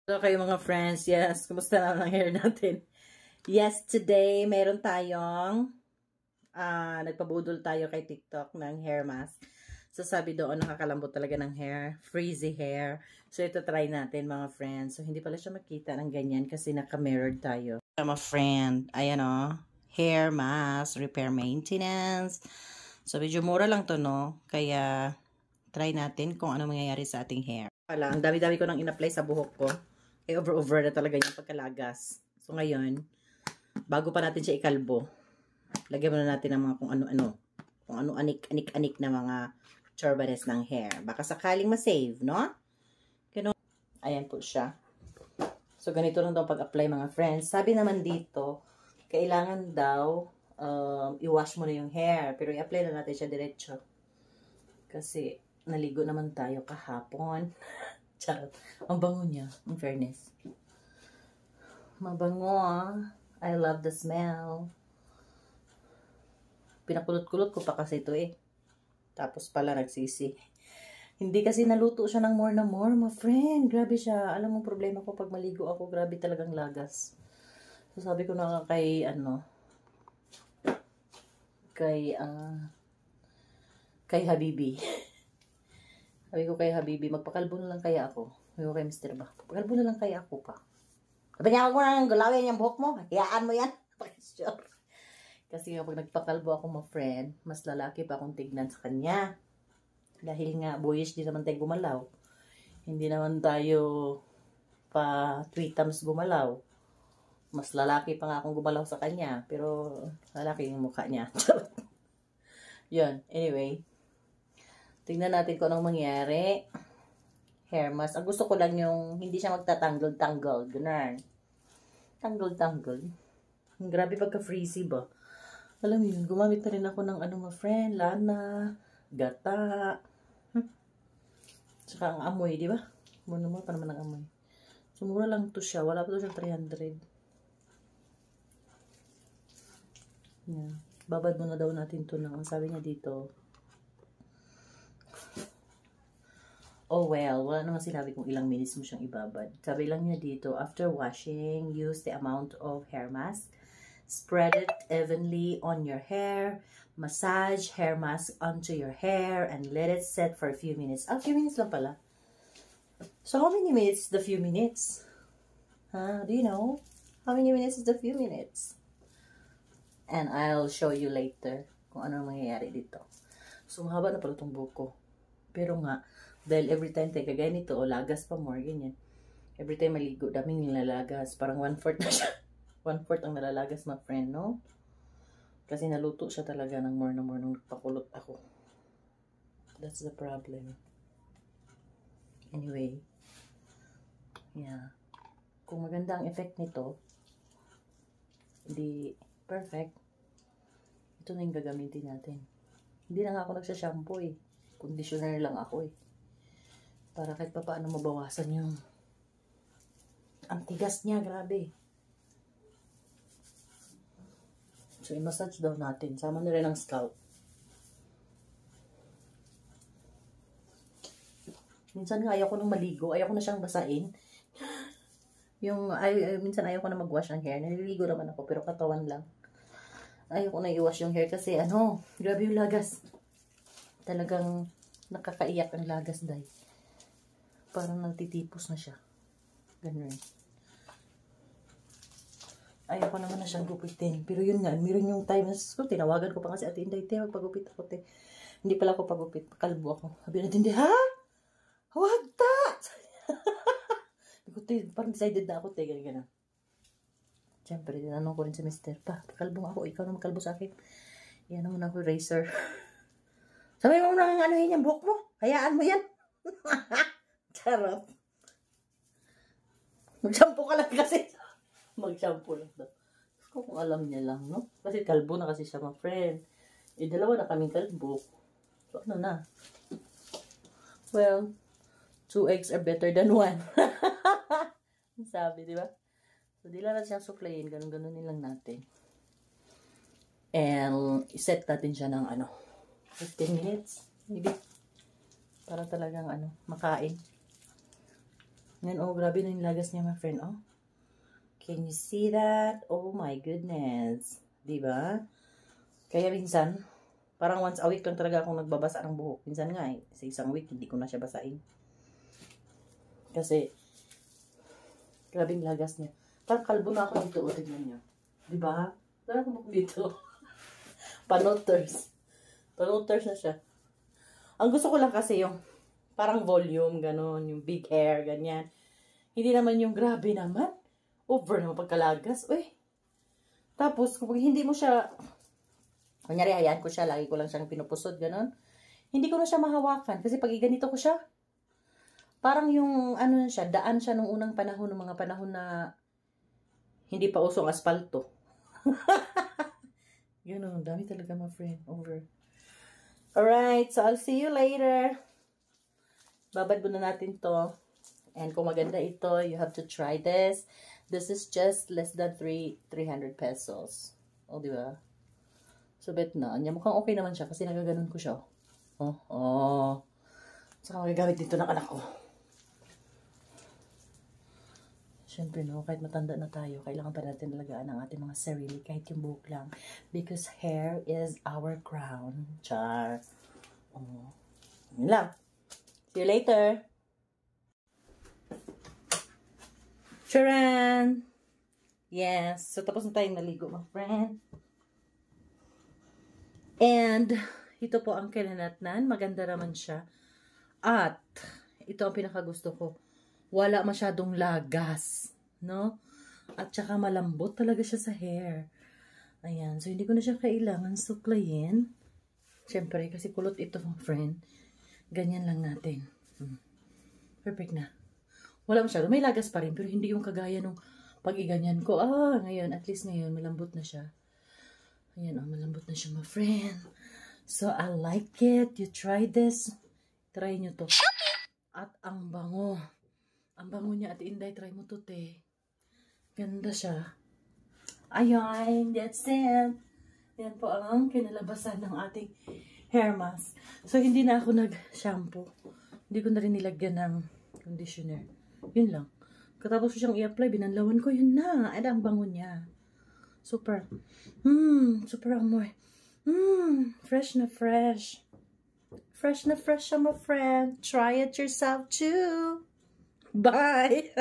Hello kayo mga friends. Yes, kumusta na ang hair natin? Yes, today meron tayong nagpabudol tayo kay TikTok ng hair mask. So sabi doon nakakalambot talaga ng hair, frizzy hair. So ito try natin mga friends. So hindi pala siya makita ng ganyan kasi naka-mirrored tayo. Mga friend, ayan o, hair mask, repair maintenance. So medyo mura lang to no, kaya try natin kung ano mangyayari sa ating hair. Wala, ang dami-dami ko nang in-apply sa buhok ko. Over na talaga yung pagkalagas. So ngayon, bago pa natin siya ikalbo, lagyan muna natin ng mga kung ano anik-anik na mga chorbanes ng hair. Baka sakaling ma-save, no? Ganun. Ayan po siya. So ganito lang daw pag-apply mga friends. Sabi naman dito, kailangan daw i-wash mo na yung hair. Pero i-apply na natin siya diretso. Kasi naligo naman tayo kahapon. Charot. Ang bango niya, in fairness. Mabango ah. I love the smell. Pinakulot-kulot ko pa kasi ito eh. Tapos pala nagsisi. Hindi kasi naluto siya ng more na more, my friend. Grabe siya. Alam mo problema ko pag maligo ako, grabe talagang lagas. So sabi ko na kay Habibi. Sabi ko kay Habibi, magpakalbo na lang kaya ako. Sabi ko kay Mr. Ba, magpakalbo na lang kaya ako pa. Sabi niya, huwag mo nang gulawin yung buhok mo. Hayaan mo yan. Kasi kapag nagpakalbo ako, my friend, mas lalaki pa akong tignan sa kanya. Dahil nga, boyish din naman tayo gumalaw. Hindi naman tayo pa 3 times gumalaw. Mas lalaki pa nga akong gumalaw sa kanya. Pero, lalaki yung mukha niya. Yun, anyway. Tingnan natin kung anong mangyari. Hair mask. Ang gusto ko lang yung hindi siya magtatanggol-tanggol. Ganun. Tanggol-tanggol. Grabe pagka-freezy ba? Alam mo yun, gumamit na rin ako ng my friend, lana, gata. Tsaka ang amoy, di ba? Muna pa naman ang amoy. So, mura lang to siya. Wala pa to siyang 300. Yeah. Babad muna daw natin to ng, sabi niya dito, oh well, wala naman sinabi kung ilang minutes mo siyang ibabad. Sabi lang niya dito, after washing, use the amount of hair mask. Spread it evenly on your hair. Massage hair mask onto your hair and let it set for a few minutes. A few minutes lang pala. So how many minutes is the few minutes? Do you know? How many minutes is the few minutes? And I'll show you later kung ano mangyayari dito. So mahaba na pala itong buko. Pero nga, dahil every time tayo kagaya nito, o lagas pa more, ganyan. Every time maligo, daming nilalagas. Parang 1/4 na siya. 1/4 ang nalalagas, my friend, no? Kasi naluto siya talaga ng more na more nung nagpakulot ako. That's the problem. Anyway. Yeah. Kung maganda ang effect nito, hindi perfect, ito na yung gagamitin natin. Hindi na nga ako nagsashampoo eh. Conditioner lang ako eh. Para kahit pa paano mabawasan yung ang tigas niya, grabe. So, i-massage daw natin. Sama na rin ang scalp. Minsan nga ayaw ko nang maligo. Ayaw ko na siyang basain. Minsan ayaw ko na mag-wash ng hair. Naliligo naman ako, pero katawan lang. Ayaw ko na i-wash yung hair kasi grabe yung lagas. Talagang nakakaiyak ang lagas dahil. Parang nagtitipos na siya. Ganun. Ayaw ko naman na siyang gupitin. Pero yun nga, meron yung time na tinawagan ko pa kasi Ate Inday, magpagupit ako, te. Hindi pala ako pagupit, kalbo ako. Sabi natin, hindi, ha? Huwag ta! Parang decided na ako, te, ganyan. Siyempre, tinanong ko rin si Mister, kalbo ako, ikaw na magkalbo sa akin. Yan naman ako, razor. Sabi mo nang anuhin yung buhok mo. Hayaan mo yan. Charot. Mag-shampoo ka lang kasi. Mag-shampoo lang daw. Kung alam niya lang, no? Kasi kalbo na kasi siya, my friend. Dalawa na kaming kalbo. So, ano na? Well, 2 eggs are better than 1. Sabi, di ba? So, di lang natin siyang suklayin. Ganun-ganunin lang natin. And, iset natin siya ng 15 minutes. Maybe. Para talagang makain. Yan, oh, grabe na yung lagas niya, my friend, oh. Can you see that? Oh my goodness. Diba? Kaya minsan, parang once a week lang talaga akong nagbabasa ng buhok. Minsan nga eh, sa isang week, hindi ko na siya basahin. Kasi, grabing lagas niya. Parang kalbo na ako dito, o tignan niyo. Diba? Parang ako dito. Panoters. Panoters na siya. Ang gusto ko lang kasi yung parang volume, ganon, yung big hair, ganyan. Hindi naman yung grabe naman. Over naman pagkalagas. Uy. Tapos, kung hindi mo siya, kunyari, hayaan ko siya, lagi ko lang siyang pinupusod, ganon. Hindi ko na siya mahawakan. Kasi pag ganito ko siya, parang yung, ano na siya, daan siya nung unang panahon, ng mga panahon na hindi pa usong asfalto. Ganon, dami talaga, my friend. Over. Alright, so I'll see you later. Babad muna natin to. And kung maganda ito, you have to try this. This is just less than 300 pesos. O, di ba? So, bet na. Anya, mukhang okay naman siya kasi nagaganon ko siya. Oh, oh. Saka magagamit dito ng anak ko. Siyempre, no, kahit matanda na tayo, kailangan pa natin talagaan ang ating mga sarili, kahit yung buhok lang. Because hair is our crown. Char. Oh. Yun lang. See you later. Charan! Yes. So, tapos na tayong naligo, my friend. And, ito po ang kinanatnan. Maganda naman siya. At, ito ang pinakagusto ko. Wala masyadong lagas. No? At saka malambot talaga siya sa hair. Ayan. So, hindi ko na siya kailangan suklayin. Siyempre, kasi kulot ito, my friend. Ganyan lang natin. Perfect na. Wala masyado. May lagas pa rin. Pero hindi yung kagaya nung pag-iganyan ko. Ngayon. At least ngayon. Malambot na siya. Ayan. Malambot na siya, my friend. So, I like it. You try this. Try nyo to. At ang bango. Ang bango niya. At Inday, try mo to, te. Ganda siya. Ayan. That's it. Yan po ang kinalabasan ng ating hair mask. So, hindi na ako nag-shampoo. Hindi ko na rin nilagyan ng conditioner. Yun lang. Katapos ko siyang i-apply, binanlawan ko, yun na. Ay, ang bango niya. Super. Super amoy. Fresh na fresh. Fresh na fresh, my friend. Try it yourself too. Bye!